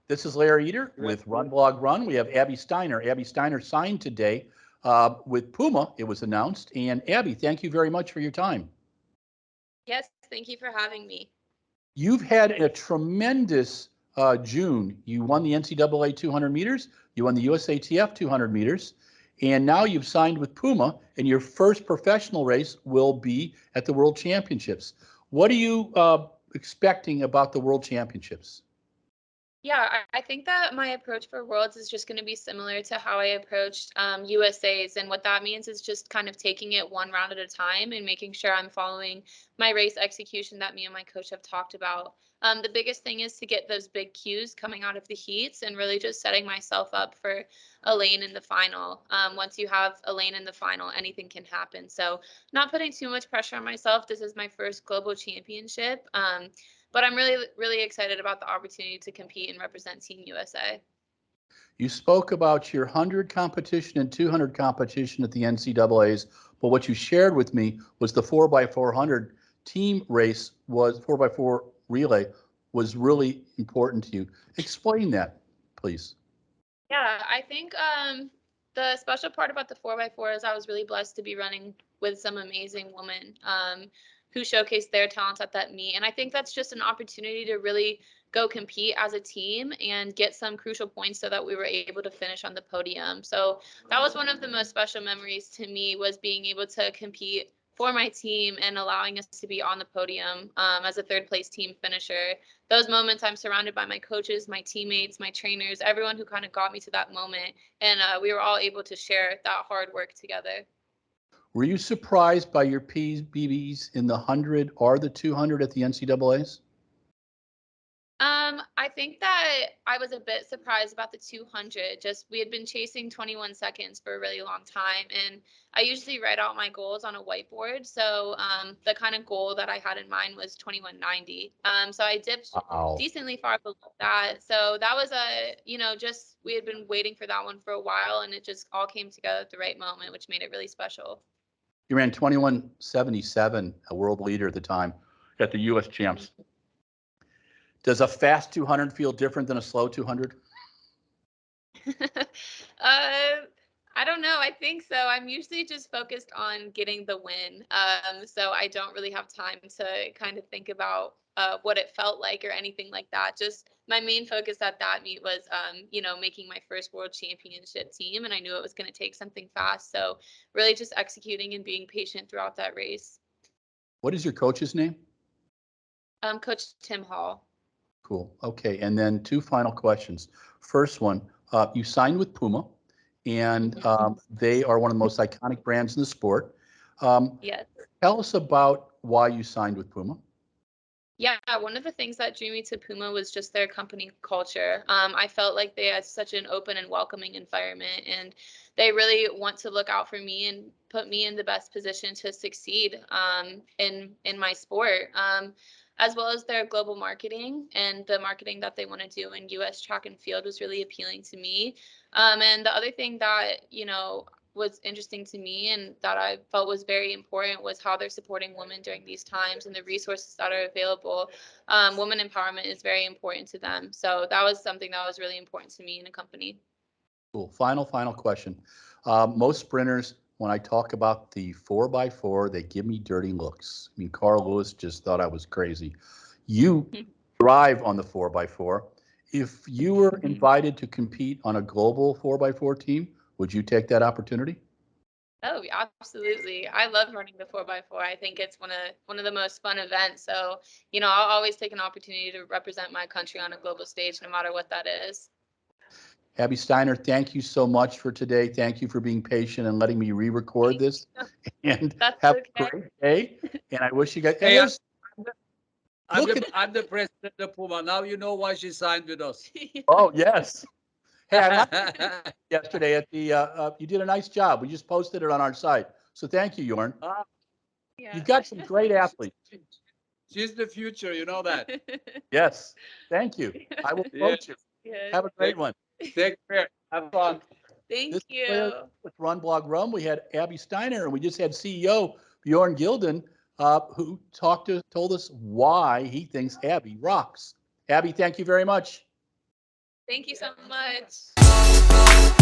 This is Larry Eder with RunBlogRun. We have Abby Steiner. Abby Steiner signed today with PUMA, it was announced. And Abby, thank you very much for your time. Yes, thank you for having me. You've had a tremendous June. You won the NCAA 200 meters, you won the USATF 200 meters, and now you've signed with PUMA, and your first professional race will be at the World Championships. What are you expecting about the World Championships? Yeah, I think that my approach for Worlds is just going to be similar to how I approached USAs. And what that means is just kind of taking it one round at a time and making sure I'm following my race execution that me and my coach have talked about. The biggest thing is to get those big cues coming out of the heats and really just setting myself up for a lane in the final. Once you have a lane in the final, anything can happen. So not putting too much pressure on myself. This is my first global championship. But I'm really excited about the opportunity to compete and represent Team USA. You spoke about your 100 competition and 200 competition at the NCAAs, but what you shared with me was the 4x400 team race was 4x4 relay was really important to you. Explain that, please. Yeah, I think the special part about the 4x4 is I was really blessed to be running with some amazing women who showcased their talents at that meet. And I think that's just an opportunity to really go compete as a team and get some crucial points so that we were able to finish on the podium. So that was one of the most special memories to me, was being able to compete for my team and allowing us to be on the podium as a third place team finisher. Those moments, I'm surrounded by my coaches, my teammates, my trainers, everyone who kind of got me to that moment. And we were all able to share that hard work together. Were you surprised by your PBs in the 100 or the 200 at the NCAAs? I think that I was a bit surprised about the 200. Just we had been chasing 21 seconds for a really long time, and I usually write out my goals on a whiteboard. So the kind of goal that I had in mind was 21.90. So I dipped decently far below that. So that was just we had been waiting for that one for a while, and it just all came together at the right moment, which made it really special. You ran 21.77, a world leader at the time at the U.S. Champs. Does a fast 200 feel different than a slow 200? I don't know. I think so. I'm usually just focused on getting the win. So I don't really have time to kind of think about what it felt like or anything like that. Just my main focus at that meet was, making my first world championship team. And I knew it was going to take something fast. So really just executing and being patient throughout that race. What is your coach's name? Coach Tim Hall. Cool. Okay. And then two final questions. First one, you signed with PUMA, and they are one of the most iconic brands in the sport. Yes. Tell us about why you signed with PUMA. Yeah, one of the things that drew me to PUMA was just their company culture. I felt like they had such an open and welcoming environment, and they really want to look out for me and put me in the best position to succeed in my sport. As well as their global marketing and the marketing that they want to do in U.S. track and field was really appealing to me. And the other thing that, was interesting to me and that I felt was very important was how they're supporting women during these times and the resources that are available. Women empowerment is very important to them. So that was something that was really important to me in a company. Cool. Final question. Most sprinters, when I talk about the 4x4, they give me dirty looks. I mean, Carl Lewis just thought I was crazy. You thrive on the 4x4. If you were invited to compete on a global 4x4 team, would you take that opportunity? Oh, absolutely. I love running the 4x4. I think it's one of the most fun events. So, I'll always take an opportunity to represent my country on a global stage, no matter what that is. Abby Steiner, thank you so much for today. Thank you for being patient and letting me re-record this. And have a great day. And I wish you guys. Hey, I'm the president of PUMA. Now you know why she signed with us. Oh, yes. Hey, I liked yesterday at the, you did a nice job. We just posted it on our site. So thank you, Jorn. Yeah. You've got some great athletes. She's the future, you know that. Yes. Thank you. I will coach you. Yes. Have a great one. Take care. Have fun. Thank you. With RunBlogRun, we had Abby Steiner, and we just had CEO Bjorn Gilden, who told us why he thinks Abby rocks. Abby, thank you very much. Thank you so much.